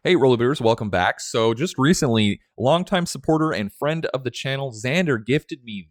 Hey, rollerbladers, welcome back. So just recently, longtime supporter and friend of the channel, Zander, gifted me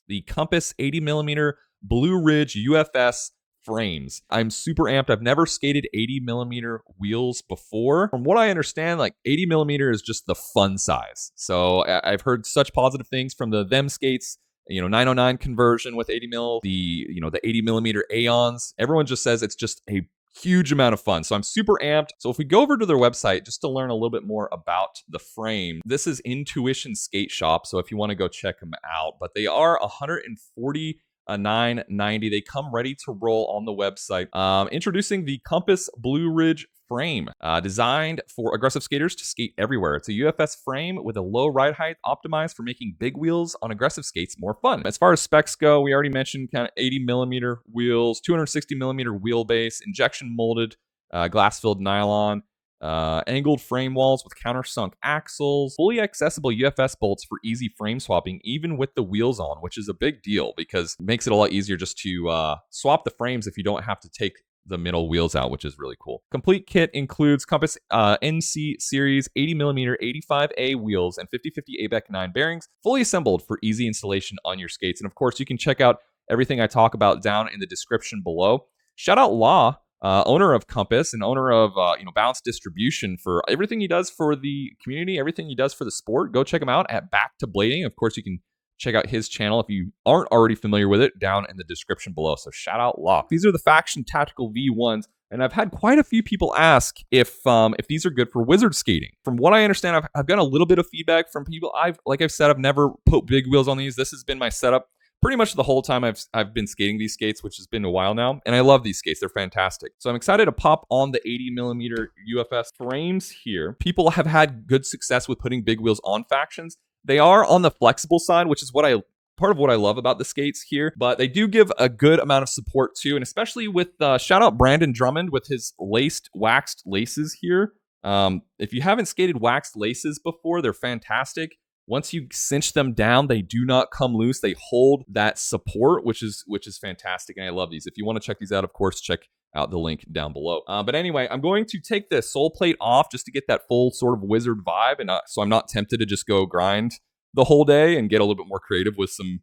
the Compass 80mm Blue Ridge UFS frames. I'm super amped. I've never skated 80mm wheels before. From what I understand, like 80mm is just the fun size. So I've heard such positive things from the them skates. 909 conversion with 80mm, the 80mm Aeons. Everyone just says it's just a huge amount of fun. So I'm super amped. So if we go over to their website just to learn a little bit more about the frame, this is Intuition Skate Shop. So if you want to go check them out, but they are $149.90. They come ready to roll on the website. Introducing the Compass Blue Ridge frame, designed for aggressive skaters to skate everywhere. It's a UFS frame with a low ride height, optimized for making big wheels on aggressive skates more fun. As far as specs go, we already mentioned kind of 80mm wheels, 260mm wheelbase, injection molded, glass-filled nylon, angled frame walls with countersunk axles, fully accessible UFS bolts for easy frame swapping, even with the wheels on, which is a big deal because it makes it a lot easier just to swap the frames if you don't have to take the middle wheels out, which is really cool. Complete kit includes Compass NC Series 80mm 85A wheels and 50/50 ABEC 9 bearings, fully assembled for easy installation on your skates. And of course, you can check out everything I talk about down in the description below. Shout out Law, owner of Compass and owner of Bounce Distribution, for everything he does for the community, everything he does for the sport. Go check him out at Back to Blading. Of course, you can check out his channel if you aren't already familiar with it down in the description below. So shout out Law. These are the Faction Tactical V1s, and I've had quite a few people ask if these are good for wizard skating. From what I understand, I've gotten a little bit of feedback from people. Like I've said, I've never put big wheels on these. This has been my setup pretty much the whole time I've been skating these skates, which has been a while now, and I love these skates. They're fantastic. So I'm excited to pop on the 80mm UFS frames here. People have had good success with putting big wheels on Factions. They are on the flexible side, which is part of what I love about the skates here, but they do give a good amount of support too, and especially with shout out Brandon Drummond with his waxed laces here. If you haven't skated waxed laces before, they're fantastic. Once you cinch them down, they do not come loose. They hold that support, which is fantastic, and I love these. If you want to check these out, of course, check out the link down below. But anyway, I'm going to take the sole plate off just to get that full sort of wizard vibe, and so I'm not tempted to just go grind the whole day and get a little bit more creative with some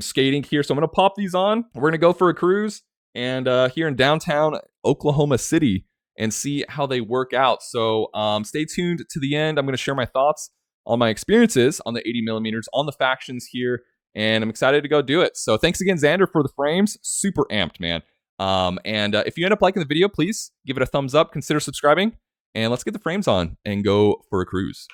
skating here. So I'm going to pop these on. We're going to go for a cruise and here in downtown Oklahoma City and see how they work out. So stay tuned to the end. I'm going to share my thoughts on my experiences on the 80mm on the Factions here, and I'm excited to go do it. So thanks again, Zander, for the frames. Super amped, man. If you end up liking the video, please give it a thumbs up, consider subscribing, and let's get the frames on and go for a cruise.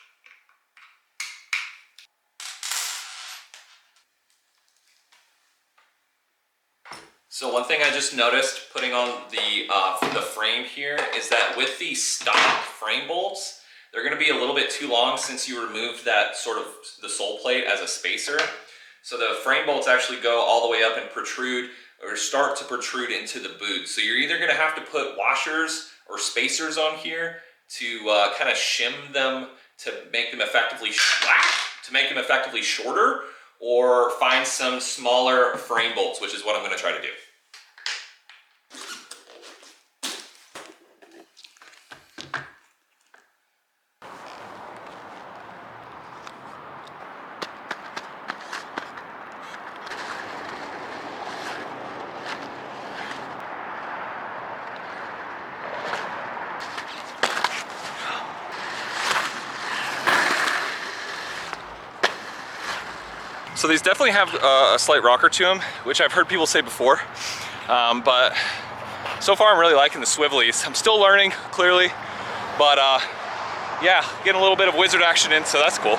So one thing I just noticed putting on the frame here is that with the stock frame bolts, they're going to be a little bit too long since you removed that sort of the sole plate as a spacer. So the frame bolts actually go all the way up and protrude or start to protrude into the boot. So you're either going to have to put washers or spacers on here to kind of shim them to make them effectively shorter, or find some smaller frame bolts, which is what I'm going to try to do. So these definitely have a slight rocker to them, which I've heard people say before, but so far I'm really liking the swivelies. I'm still learning, clearly, but yeah, getting a little bit of wizard action in, so that's cool.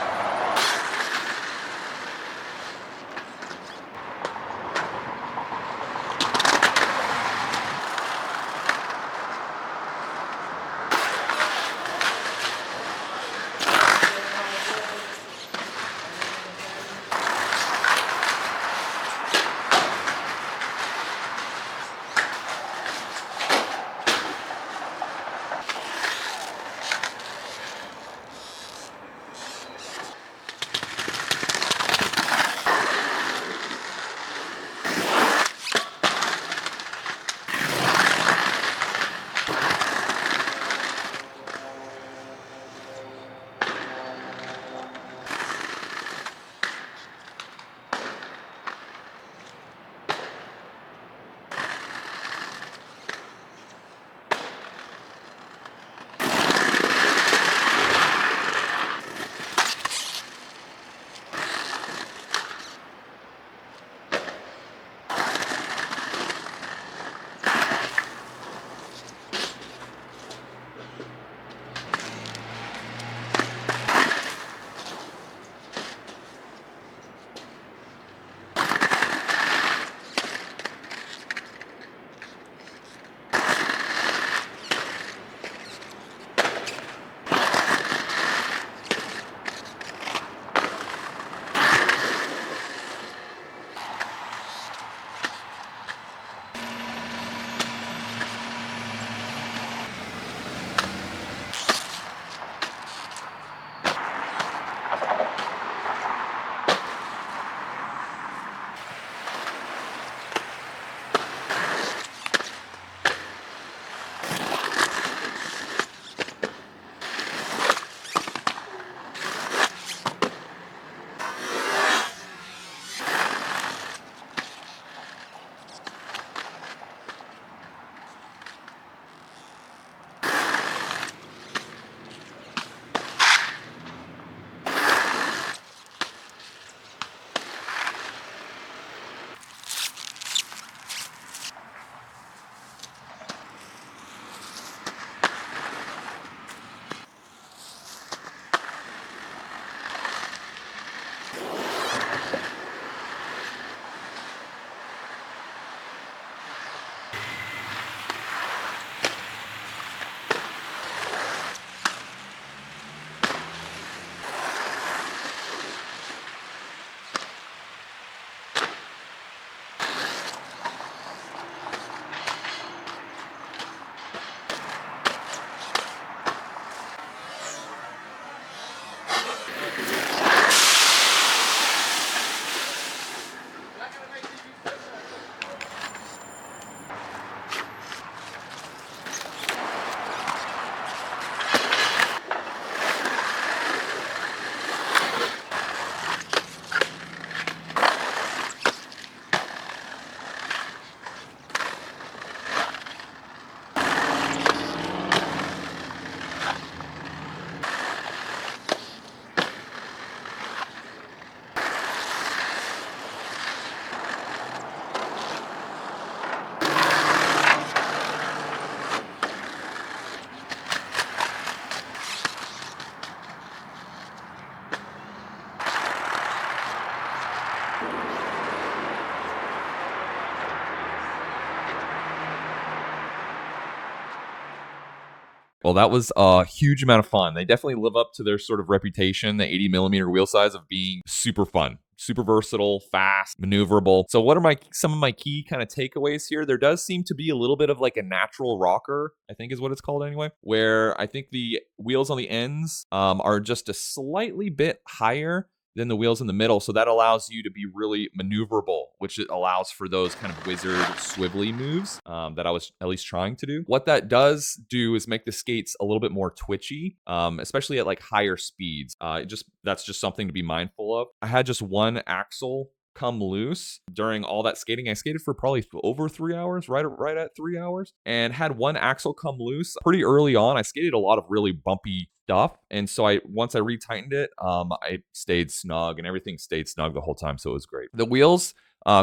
Well, that was a huge amount of fun. They definitely live up to their sort of reputation, the 80 millimeter wheel size, of being super fun, super versatile, fast, maneuverable. So what are some of my key kind of takeaways here? There does seem to be a little bit of like a natural rocker, I think is what it's called anyway, where I think the wheels on the ends are just a slightly bit higher than the wheels in the middle. So that allows you to be really maneuverable, which allows for those kind of wizard swivelly moves that I was at least trying to do. What that does do is make the skates a little bit more twitchy, especially at like higher speeds. That's just something to be mindful of. I had just one axle come loose during all that skating. I skated for probably over 3 hours, right at 3 hours, and had one axle come loose pretty early on. I skated a lot of really bumpy stuff, and so once I retightened it, I stayed snug, and everything stayed snug the whole time, so it was great. The wheels,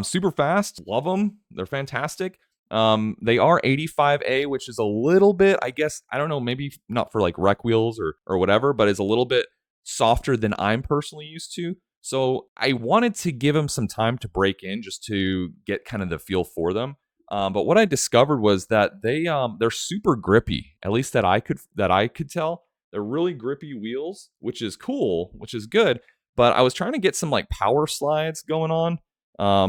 super fast, love them. They're fantastic. They are 85A, which is a little bit, I guess, I don't know, maybe not for like rec wheels or whatever, but is a little bit softer than I'm personally used to. So I wanted to give them some time to break in just to get kind of the feel for them. But what I discovered was that they're super grippy, at least that I could tell. They're really grippy wheels, which is cool, which is good. But I was trying to get some like power slides going on,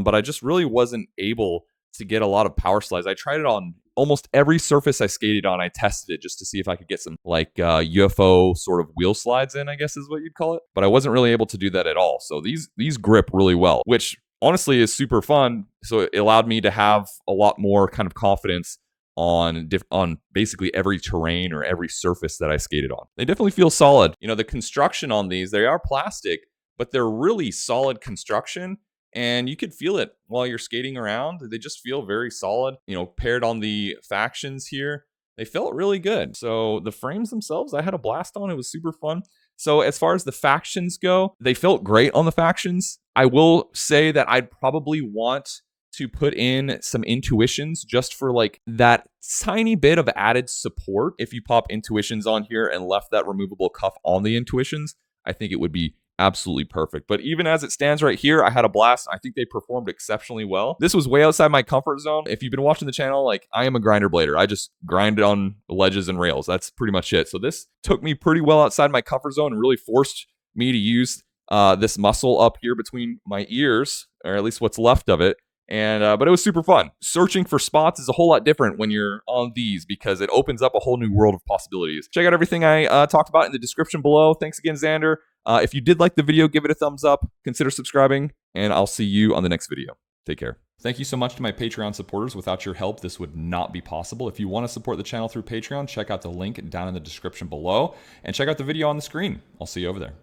but I just really wasn't able to get a lot of power slides. I tried it on almost every surface I skated on. I tested it just to see if I could get some like UFO sort of wheel slides in, I guess is what you'd call it. But I wasn't really able to do that at all. So these grip really well, which honestly is super fun. So it allowed me to have a lot more kind of confidence on basically every terrain or every surface that I skated on. They definitely feel solid. You know, the construction on these, they are plastic, but they're really solid construction. And you could feel it while you're skating around. They just feel very solid. You know, paired on the factions here, they felt really good. So the frames themselves, I had a blast on. It was super fun. So as far as the factions go, they felt great on the factions. I will say that I'd probably want to put in some intuitions just for like that tiny bit of added support. If you pop intuitions on here and left that removable cuff on the intuitions, I think it would be absolutely perfect. But even as it stands right here, I had a blast. I think they performed exceptionally well. This was way outside my comfort zone. If you've been watching the channel, like, I am a grinder blader. I just grind it on ledges and rails. That's pretty much it. So this took me pretty well outside my comfort zone and really forced me to use this muscle up here between my ears, or at least what's left of it. And but it was super fun. Searching for spots is a whole lot different when you're on these because it opens up a whole new world of possibilities. Check out everything I talked about in the description below. Thanks again, Zander. If you did like the video, give it a thumbs up. Consider subscribing, and I'll see you on the next video. Take care. Thank you so much to my Patreon supporters. Without your help, this would not be possible. If you want to support the channel through Patreon, check out the link down in the description below, and check out the video on the screen. I'll see you over there.